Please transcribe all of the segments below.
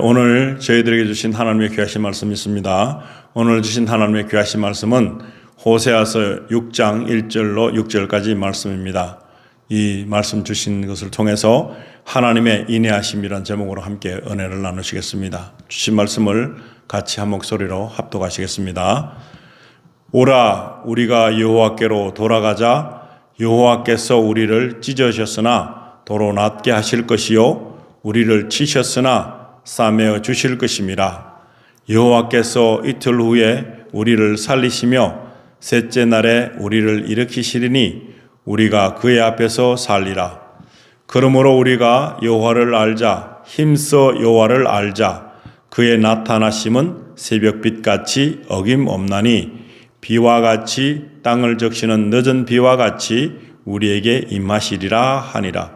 오늘 저희들에게 주신 하나님의 귀하신 말씀이 있습니다. 오늘 주신 하나님의 귀하신 말씀은 호세아서 6장 1절로 6절까지 말씀입니다. 이 말씀 주신 것을 통해서 하나님의 인내하심이란 제목으로 함께 은혜를 나누시겠습니다. 주신 말씀을 같이 한 목소리로 합독하시겠습니다. 오라, 우리가 여호와께로 돌아가자. 여호와께서 우리를 찢으셨으나 도로 낫게 하실 것이요, 우리를 치셨으나 싸매어 주실 것임이라. 여호와께서 이틀 후에 우리를 살리시며 셋째 날에 우리를 일으키시리니 우리가 그의 앞에서 살리라. 그러므로 우리가 여호와를 알자. 힘써 여호와를 알자. 그의 나타나심은 새벽빛같이 어김없나니 비와 같이 땅을 적시는 늦은 비와 같이 우리에게 임하시리라 하니라.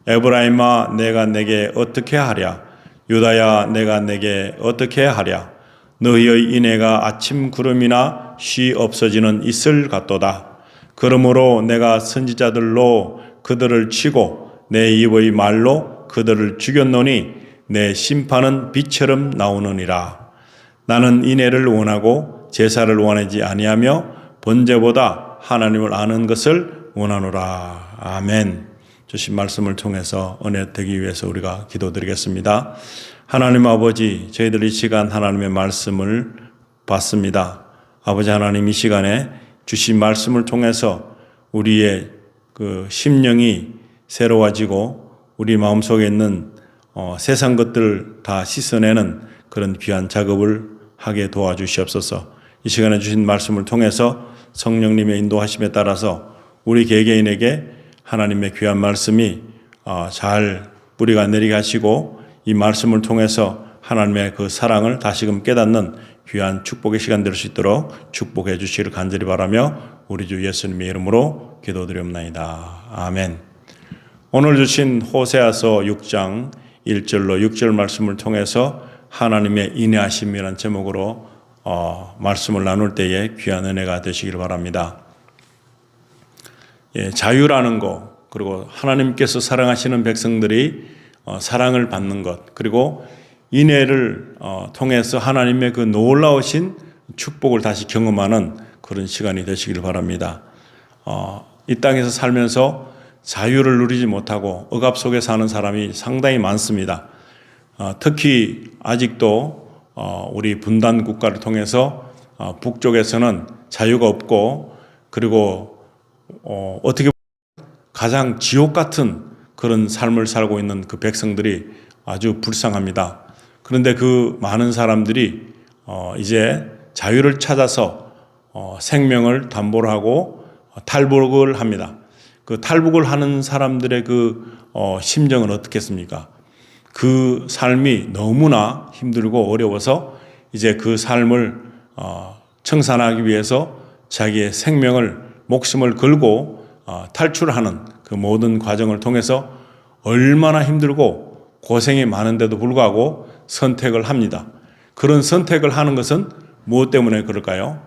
에브라임아, 내가 내게 어떻게 하랴? 유다야, 내가 내게 어떻게 하랴? 너희의 인애가 아침 구름이나 쉬 없어지는 이슬 같도다. 그러므로 내가 선지자들로 그들을 치고 내 입의 말로 그들을 죽였노니 내 심판은 빛처럼 나오느니라. 나는 인애를 원하고 제사를 원하지 아니하며 번제보다 하나님을 아는 것을 원하노라. 아멘. 주신 말씀을 통해서 은혜 되기 위해서 우리가 기도드리겠습니다. 하나님 아버지, 저희들 이 시간 하나님의 말씀을 받습니다. 아버지 하나님, 이 시간에 주신 말씀을 통해서 우리의 그 심령이 새로워지고 우리 마음속에 있는 세상 것들을 다 씻어내는 그런 귀한 작업을 하게 도와주시옵소서. 이 시간에 주신 말씀을 통해서 성령님의 인도하심에 따라서 우리 개개인에게 하나님의 귀한 말씀이 잘 뿌리가 내리게 하시고 이 말씀을 통해서 하나님의 그 사랑을 다시금 깨닫는 귀한 축복의 시간 될 수 있도록 축복해 주시기를 간절히 바라며 우리 주 예수님의 이름으로 기도드리옵나이다. 아멘. 오늘 주신 호세아서 6장 1절로 6절 말씀을 통해서 하나님의 인내하심이라는 제목으로 말씀을 나눌 때에 귀한 은혜가 되시기를 바랍니다. 자유라는 것, 그리고 하나님께서 사랑하시는 백성들이 사랑을 받는 것, 그리고 인애를 통해서 하나님의 그 놀라우신 축복을 다시 경험하는 그런 시간이 되시기를 바랍니다. 이 땅에서 살면서 자유를 누리지 못하고 억압 속에 사는 사람이 상당히 많습니다. 특히 아직도 우리 분단 국가를 통해서 북쪽에서는 자유가 없고, 그리고 어떻게 보면 가장 지옥 같은 그런 삶을 살고 있는 그 백성들이 아주 불쌍합니다. 그런데 그 많은 사람들이 이제 자유를 찾아서 생명을 담보로 하고 탈북을 합니다. 그 탈북을 하는 사람들의 그 심정은 어떻겠습니까? 그 삶이 너무나 힘들고 어려워서 이제 그 삶을 청산하기 위해서 자기의 생명을, 목숨을 걸고 탈출하는 그 모든 과정을 통해서 얼마나 힘들고 고생이 많은데도 불구하고 선택을 합니다. 그런 선택을 하는 것은 무엇 때문에 그럴까요?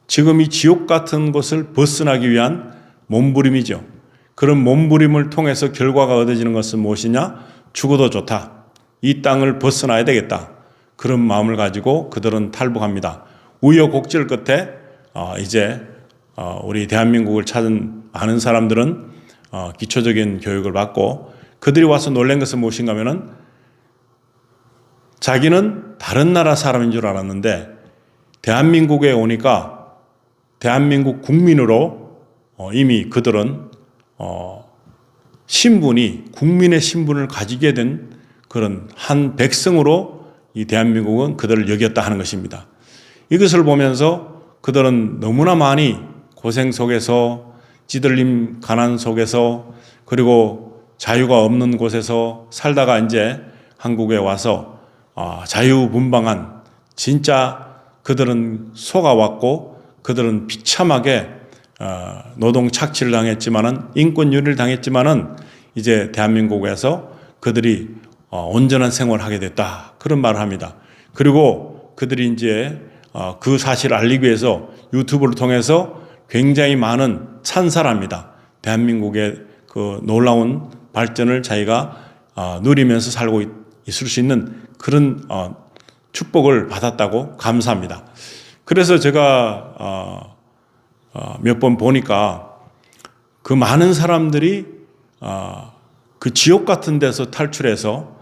지금 이 지옥 같은 곳을 벗어나기 위한 몸부림이죠. 그런 몸부림을 통해서 결과가 얻어지는 것은 무엇이냐? 죽어도 좋다. 이 땅을 벗어나야 되겠다. 그런 마음을 가지고 그들은 탈북합니다. 우여곡절 끝에 이제 우리 대한민국을 찾은 많은 사람들은 기초적인 교육을 받고, 그들이 와서 놀란 것은 무엇인가 하면은 자기는 다른 나라 사람인 줄 알았는데 대한민국에 오니까 대한민국 국민으로 이미 그들은 신분이, 국민의 신분을 가지게 된 그런 한 백성으로 이 대한민국은 그들을 여겼다 하는 것입니다. 이것을 보면서 그들은 너무나 많이 고생 속에서, 찌들림 가난 속에서, 그리고 자유가 없는 곳에서 살다가 이제 한국에 와서 자유분방한, 진짜 그들은 속아왔고 그들은 비참하게 노동 착취를 당했지만은, 인권유리를 당했지만은 이제 대한민국에서 그들이 온전한 생활을 하게 됐다, 그런 말을 합니다. 그리고 그들이 이제 그 사실을 알리기 위해서 유튜브를 통해서 굉장히 많은 찬사를 합니다. 대한민국의 그 놀라운 발전을 자기가 누리면서 살고 있을 수 있는 그런 축복을 받았다고 감사합니다. 그래서 제가 몇 번 보니까 그 많은 사람들이 그 지옥 같은 데서 탈출해서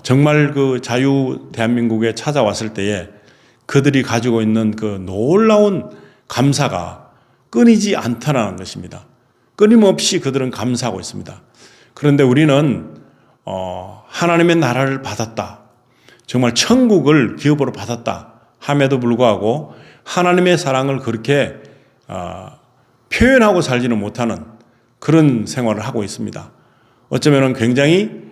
정말 그 자유 대한민국에 찾아왔을 때에 그들이 가지고 있는 그 놀라운 감사가 끊이지 않다는 것입니다. 끊임없이 그들은 감사하고 있습니다. 그런데 우리는 하나님의 나라를 받았다, 정말 천국을 기업으로 받았다 함에도 불구하고 하나님의 사랑을 그렇게 표현하고 살지는 못하는 그런 생활을 하고 있습니다. 어쩌면 굉장히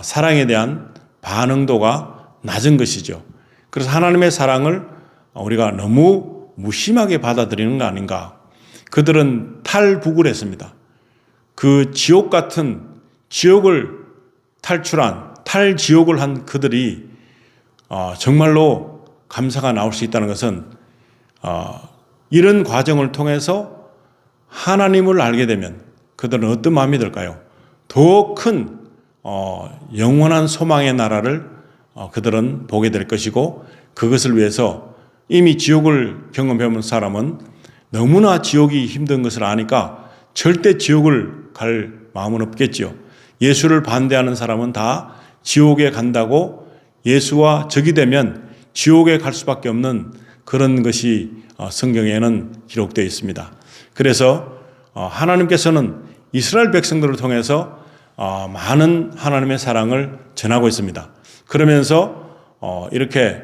사랑에 대한 반응도가 낮은 것이죠. 그래서 하나님의 사랑을 우리가 너무 무심하게 받아들이는 거 아닌가. 그들은 탈북을 했습니다. 그 지옥 같은 지옥을 탈출한 탈지옥을 한 그들이 정말로 감사가 나올 수 있다는 것은 이런 과정을 통해서 하나님을 알게 되면 그들은 어떤 마음이 들까요? 더 큰 영원한 소망의 나라를 그들은 보게 될 것이고, 그것을 위해서 이미 지옥을 경험해본 사람은 너무나 지옥이 힘든 것을 아니까 절대 지옥을 갈 마음은 없겠지요. 예수를 반대하는 사람은 다 지옥에 간다고, 예수와 적이 되면 지옥에 갈 수밖에 없는 그런 것이 성경에는 기록되어 있습니다. 그래서 하나님께서는 이스라엘 백성들을 통해서 많은 하나님의 사랑을 전하고 있습니다. 그러면서 이렇게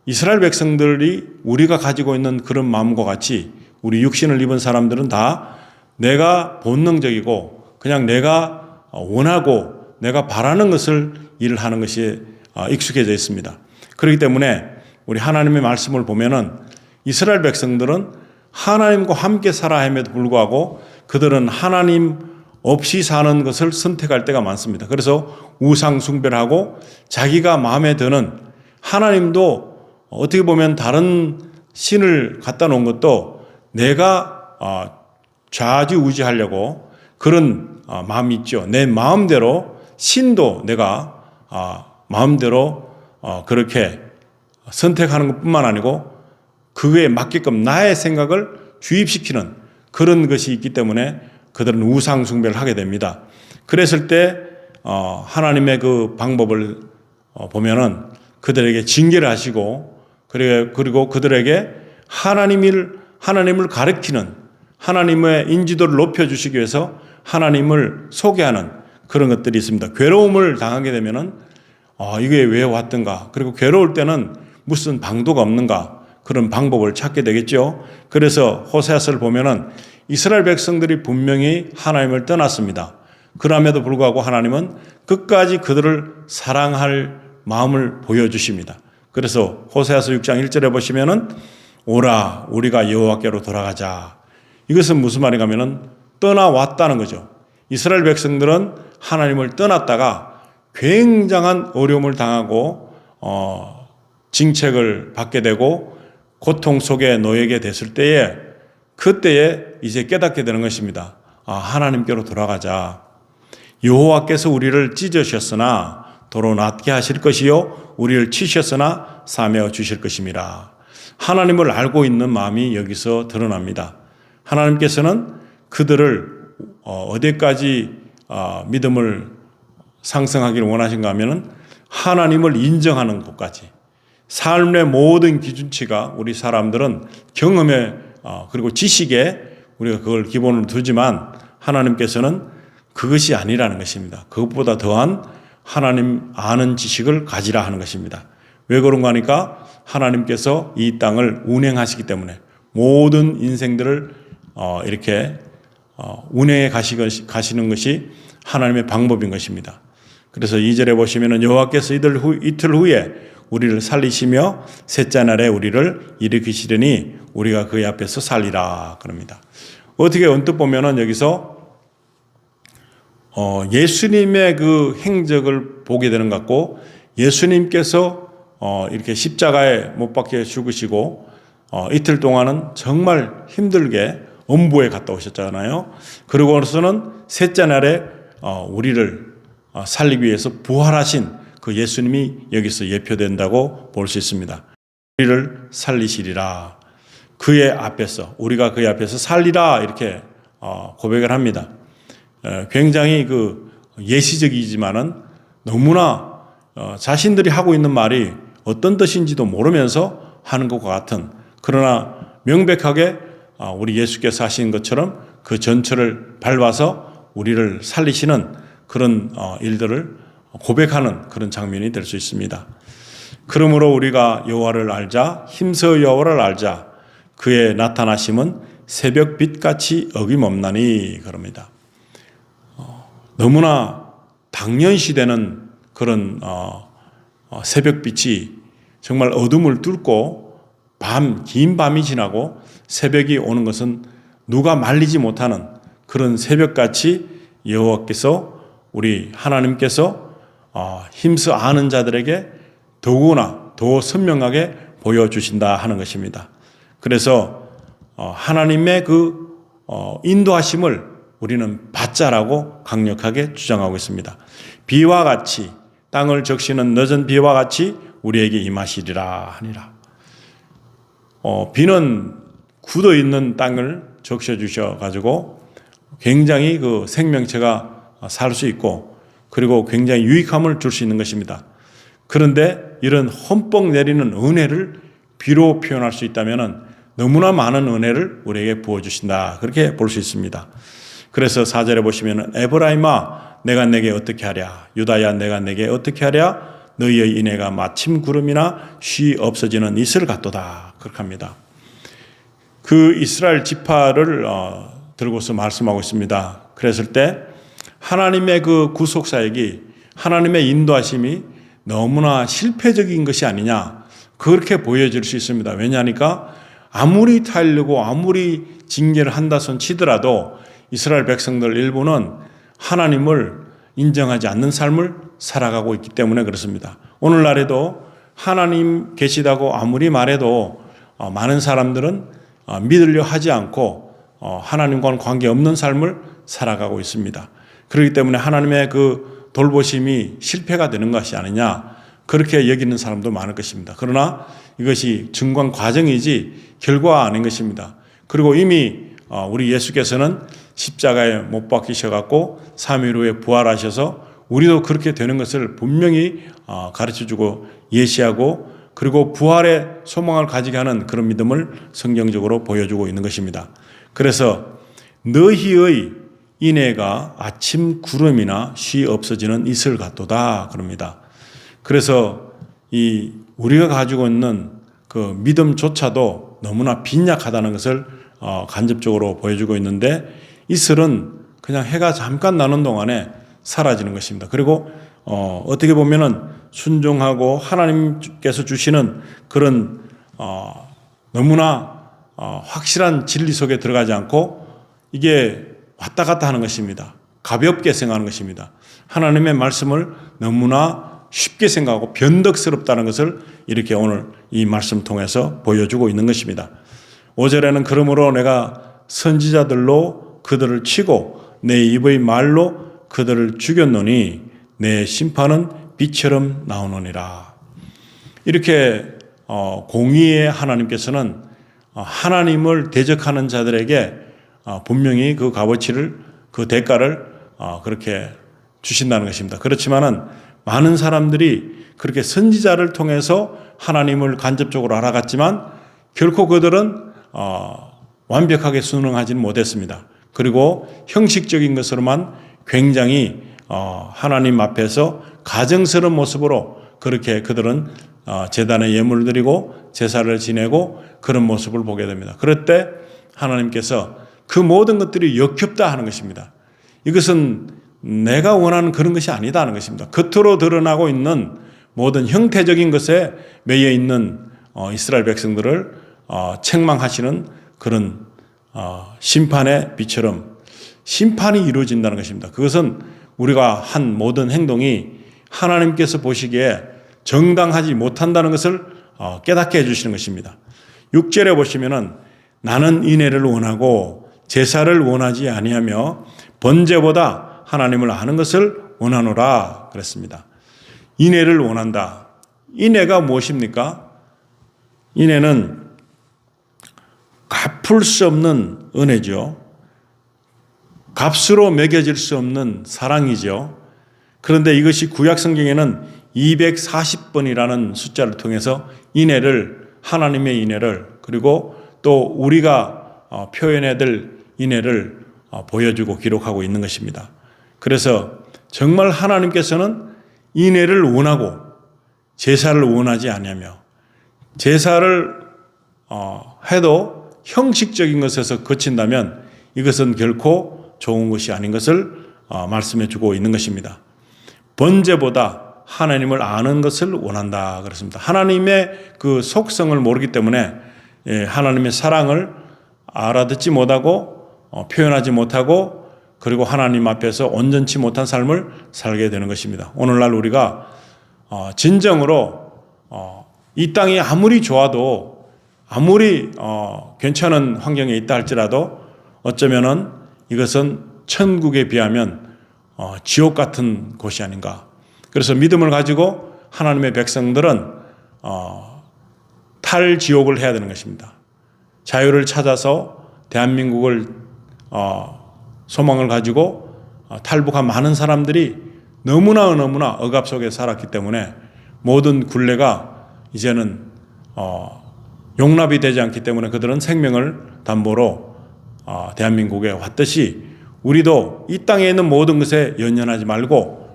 이스라엘 백성들이 우리가 가지고 있는 그런 마음과 같이 우리 육신을 입은 사람들은 다 내가 본능적이고 그냥 내가 원하고 내가 바라는 것을 일을 하는 것이 익숙해져 있습니다. 그렇기 때문에 우리 하나님의 말씀을 보면은 이스라엘 백성들은 하나님과 함께 살아야 함에도 불구하고 그들은 하나님 없이 사는 것을 선택할 때가 많습니다. 그래서 우상 숭배를 하고 자기가 마음에 드는 하나님도 어떻게 보면 다른 신을 갖다 놓은 것도 내가 좌지우지하려고 그런 마음이 있죠. 내 마음대로 신도 내가 마음대로 그렇게 선택하는 것뿐만 아니고 그거에 맞게끔 나의 생각을 주입시키는 그런 것이 있기 때문에 그들은 우상 숭배를 하게 됩니다. 그랬을 때 하나님의 그 방법을 보면은 그들에게 징계를 하시고 그리고 그들에게 하나님을 가르치는 하나님의 인지도를 높여주시기 위해서 하나님을 소개하는 그런 것들이 있습니다. 괴로움을 당하게 되면은 이게 왜 왔던가, 그리고 괴로울 때는 무슨 방도가 없는가, 그런 방법을 찾게 되겠죠. 그래서 호세아서를 보면은 이스라엘 백성들이 분명히 하나님을 떠났습니다. 그럼에도 불구하고 하나님은 끝까지 그들을 사랑할 마음을 보여주십니다. 그래서 호세아서 6장 1절에 보시면은 오라 우리가 여호와께로 돌아가자. 이것은 무슨 말인가 하면은 떠나왔다는 거죠. 이스라엘 백성들은 하나님을 떠났다가 굉장한 어려움을 당하고 징책을 받게 되고 고통 속에 놓이게 됐을 때에 그때에 이제 깨닫게 되는 것입니다. 하나님께로 돌아가자. 여호와께서 우리를 찢으셨으나 도로 낫게 하실 것이요 우리를 치셨으나 사며 주실 것임이라. 하나님을 알고 있는 마음이 여기서 드러납니다. 하나님께서는 그들을 어디까지 믿음을 상승하기를 원하신가 하면은 하나님을 인정하는 곳까지. 삶의 모든 기준치가 우리 사람들은 경험에 그리고 지식에 우리가 그걸 기본으로 두지만 하나님께서는 그것이 아니라는 것입니다. 그것보다 더한 하나님 아는 지식을 가지라 하는 것입니다. 왜 그런가 하니까 하나님께서 이 땅을 운행하시기 때문에 모든 인생들을 이렇게 운행해 가시는 것이 하나님의 방법인 것입니다. 그래서 2절에 보시면은 여호와께서 이틀 후에 우리를 살리시며 셋째 날에 우리를 일으키시려니 우리가 그의 앞에서 살리라 그럽니다. 어떻게 언뜻 보면은 여기서 예수님의 그 행적을 보게 되는 것 같고, 예수님께서 이렇게 십자가에 못 박혀 죽으시고 이틀 동안은 정말 힘들게 엄부에 갔다 오셨잖아요. 그러고서는 셋째 날에 우리를 살리기 위해서 부활하신 그 예수님이 여기서 예표된다고 볼 수 있습니다. 우리를 살리시리라. 그의 앞에서, 우리가 그의 앞에서 살리라 이렇게 고백을 합니다. 굉장히 그 예시적이지만은 너무나 자신들이 하고 있는 말이 어떤 뜻인지도 모르면서 하는 것과 같은, 그러나 명백하게 우리 예수께서 하신 것처럼 그 전철을 밟아서 우리를 살리시는 그런 일들을 고백하는 그런 장면이 될 수 있습니다. 그러므로 우리가 여호와를 알자, 힘써 여호와를 알자. 그의 나타나심은 새벽 빛같이 어김없나니 그럽니다. 너무나 당연시되는 그런 새벽 빛이 정말 어둠을 뚫고 긴 밤이 지나고 새벽이 오는 것은 누가 말리지 못하는 그런 새벽같이 여호와께서, 우리 하나님께서 힘써 아는 자들에게 더구나 더 선명하게 보여주신다 하는 것입니다. 그래서 하나님의 그 인도하심을 우리는 받자라고 강력하게 주장하고 있습니다. 비와 같이, 땅을 적시는 늦은 비와 같이 우리에게 임하시리라 하니라. 비는 굳어 있는 땅을 적셔 주셔 가지고 굉장히 그 생명체가 살 수 있고, 그리고 굉장히 유익함을 줄 수 있는 것입니다. 그런데 이런 흠뻑 내리는 은혜를 비로 표현할 수 있다면 너무나 많은 은혜를 우리에게 부어주신다, 그렇게 볼 수 있습니다. 그래서 4절에 보시면 에브라임아 내가 내게 어떻게 하랴, 유다야 내가 내게 어떻게 하랴, 너희의 인애가 마침 구름이나 쉬 없어지는 이슬 같도다, 그렇게 합니다. 그 이스라엘 지파를 들고서 말씀하고 있습니다. 그랬을 때 하나님의 그 구속사역이, 하나님의 인도하심이 너무나 실패적인 것이 아니냐, 그렇게 보여질 수 있습니다. 왜냐하니까 아무리 타일르고 아무리 징계를 한다손 치더라도 이스라엘 백성들 일부는 하나님을 인정하지 않는 삶을 살아가고 있기 때문에 그렇습니다. 오늘날에도 하나님 계시다고 아무리 말해도 많은 사람들은 믿으려 하지 않고 하나님과는 관계없는 삶을 살아가고 있습니다. 그렇기 때문에 하나님의 그 돌보심이 실패가 되는 것이 아니냐, 그렇게 여기는 사람도 많을 것입니다. 그러나 이것이 증강 과정이지 결과가 아닌 것입니다. 그리고 이미 우리 예수께서는 십자가에 못 박히셔갖고 3일 후에 부활하셔서 우리도 그렇게 되는 것을 분명히 가르쳐주고 예시하고, 그리고 부활의 소망을 가지게 하는 그런 믿음을 성경적으로 보여주고 있는 것입니다. 그래서 너희의 인애가 아침 구름이나 쉬 없어지는 이슬 같도다 그럽니다. 그래서 이 우리가 가지고 있는 그 믿음조차도 너무나 빈약하다는 것을 간접적으로 보여주고 있는데, 이슬은 그냥 해가 잠깐 나는 동안에 사라지는 것입니다. 그리고 어떻게 보면은 순종하고 하나님께서 주시는 그런 너무나 확실한 진리 속에 들어가지 않고 이게 왔다 갔다 하는 것입니다. 가볍게 생각하는 것입니다. 하나님의 말씀을 너무나 쉽게 생각하고 변덕스럽다는 것을 이렇게 오늘 이 말씀 통해서 보여주고 있는 것입니다. 5절에는 그러므로 내가 선지자들로 그들을 치고 내 입의 말로 그들을 죽였노니 내 심판은 빛처럼 나오느니라. 이렇게 공의의 하나님께서는 하나님을 대적하는 자들에게 분명히 그 값어치를, 그 대가를 그렇게 주신다는 것입니다. 그렇지만은 많은 사람들이 그렇게 선지자를 통해서 하나님을 간접적으로 알아갔지만 결코 그들은 완벽하게 순응하지는 못했습니다. 그리고 형식적인 것으로만 굉장히 하나님 앞에서 가정스러운 모습으로 그렇게 그들은 제단에 예물을 드리고 제사를 지내고 그런 모습을 보게 됩니다. 그럴 때 하나님께서 그 모든 것들이 역겹다 하는 것입니다. 이것은 내가 원하는 그런 것이 아니다 하는 것입니다. 겉으로 드러나고 있는 모든 형태적인 것에 매여 있는 이스라엘 백성들을 책망하시는 그런 심판의 빛처럼 심판이 이루어진다는 것입니다. 그것은 우리가 한 모든 행동이 하나님께서 보시기에 정당하지 못한다는 것을 깨닫게 해주시는 것입니다. 6절에 보시면은 나는 인애를 원하고 제사를 원하지 아니하며 번제보다 하나님을 아는 것을 원하노라 그랬습니다. 인애를 원한다. 인애가 무엇입니까? 인애는 갚을 수 없는 은혜죠. 값으로 매겨질 수 없는 사랑이죠. 그런데 이것이 구약 성경에는 240번이라는 숫자를 통해서 인애를, 하나님의 인애를, 그리고 또 우리가 표현해야 될 인애를 보여주고 기록하고 있는 것입니다. 그래서 정말 하나님께서는 인애를 원하고 제사를 원하지 아니하며, 제사를 해도 형식적인 것에서 그친다면 이것은 결코 좋은 것이 아닌 것을 말씀해 주고 있는 것입니다. 번제보다 하나님을 아는 것을 원한다 그렇습니다. 하나님의 그 속성을 모르기 때문에 하나님의 사랑을 알아듣지 못하고 표현하지 못하고, 그리고 하나님 앞에서 온전치 못한 삶을 살게 되는 것입니다. 오늘날 우리가 진정으로 이 땅이 아무리 좋아도, 아무리 괜찮은 환경에 있다 할지라도 어쩌면은 이것은 천국에 비하면 지옥 같은 곳이 아닌가. 그래서 믿음을 가지고 하나님의 백성들은 탈지옥을 해야 되는 것입니다. 자유를 찾아서 대한민국을 소망을 가지고 탈북한 많은 사람들이 너무나 억압 속에 살았기 때문에 모든 굴레가 이제는 용납이 되지 않기 때문에 그들은 생명을 담보로 대한민국에 왔듯이 우리도 이 땅에 있는 모든 것에 연연하지 말고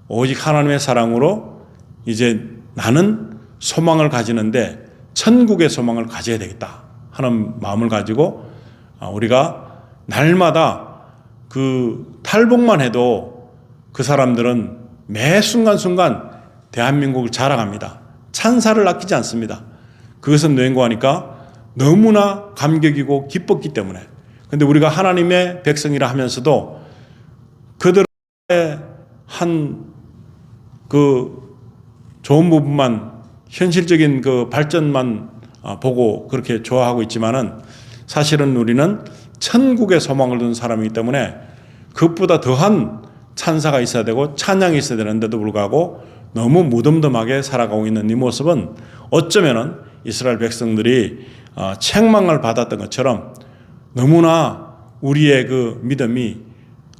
오직 하나님의 사랑으로 이제 나는 소망을 가지는데 천국의 소망을 가져야 되겠다 하는 마음을 가지고 우리가 날마다 그 탈북만 해도 그 사람들은 매 순간순간 대한민국을 자랑합니다. 찬사를 아끼지 않습니다. 그것은 왠고 하니까 너무나 감격이고 기뻤기 때문에. 그런데 우리가 하나님의 백성이라 하면서도 그들의 한 그 좋은 부분만, 현실적인 그 발전만 보고 그렇게 좋아하고 있지만은 사실은 우리는 천국의 소망을 둔 사람이기 때문에 그것보다 더한 찬사가 있어야 되고 찬양이 있어야 되는데도 불구하고 너무 무덤덤하게 살아가고 있는 이 모습은 어쩌면은 이스라엘 백성들이 책망을 받았던 것처럼 너무나 우리의 그 믿음이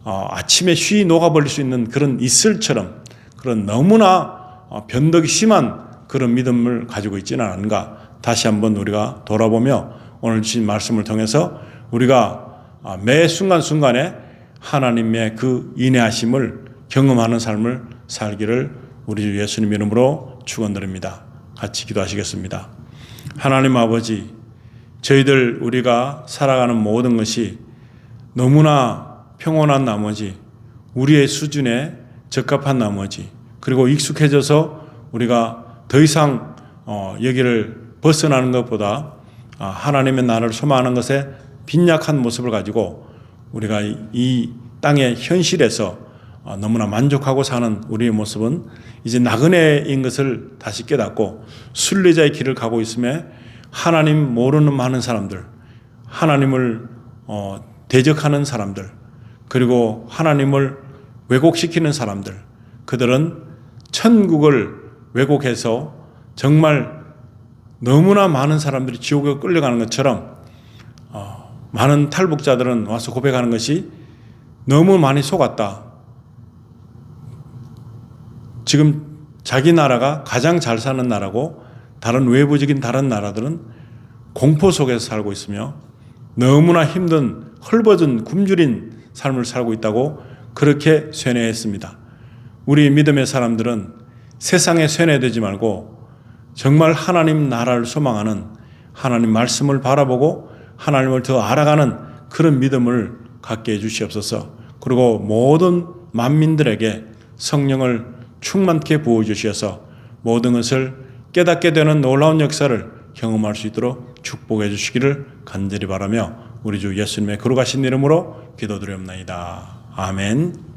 아침에 쉬 녹아버릴 수 있는 그런 이슬처럼, 그런 너무나 변덕이 심한 그런 믿음을 가지고 있지는 않은가. 다시 한번 우리가 돌아보며 오늘 주신 말씀을 통해서 우리가 매 순간순간에 하나님의 그 인애하심을 경험하는 삶을 살기를 우리 주 예수님 이름으로 축원드립니다. 같이 기도하시겠습니다. 하나님 아버지, 저희들 우리가 살아가는 모든 것이 너무나 평온한 나머지, 우리의 수준에 적합한 나머지, 그리고 익숙해져서 우리가 더 이상 여기를 벗어나는 것보다 하나님의 나라를 소망하는 것에 빈약한 모습을 가지고 우리가 이 땅의 현실에서 너무나 만족하고 사는 우리의 모습은 이제 나그네인 것을 다시 깨닫고 순례자의 길을 가고 있음에 하나님 모르는 많은 사람들, 하나님을 대적하는 사람들, 그리고 하나님을 왜곡시키는 사람들, 그들은 천국을 왜곡해서 정말 너무나 많은 사람들이 지옥에 끌려가는 것처럼 많은 탈북자들은 와서 고백하는 것이 너무 많이 속았다. 지금 자기 나라가 가장 잘 사는 나라고 다른 외부적인 다른 나라들은 공포 속에서 살고 있으며 너무나 힘든 헐벗은 굶주린 삶을 살고 있다고 그렇게 쇠뇌했습니다. 우리 믿음의 사람들은 세상에 쇠뇌되지 말고 정말 하나님 나라를 소망하는, 하나님 말씀을 바라보고 하나님을 더 알아가는 그런 믿음을 갖게 해주시옵소서. 그리고 모든 만민들에게 성령을 충만케 부어주셔서 모든 것을 깨닫게 되는 놀라운 역사를 경험할 수 있도록 축복해 주시기를 간절히 바라며 우리 주 예수님의 거룩하신 이름으로 기도드리옵나이다. 아멘.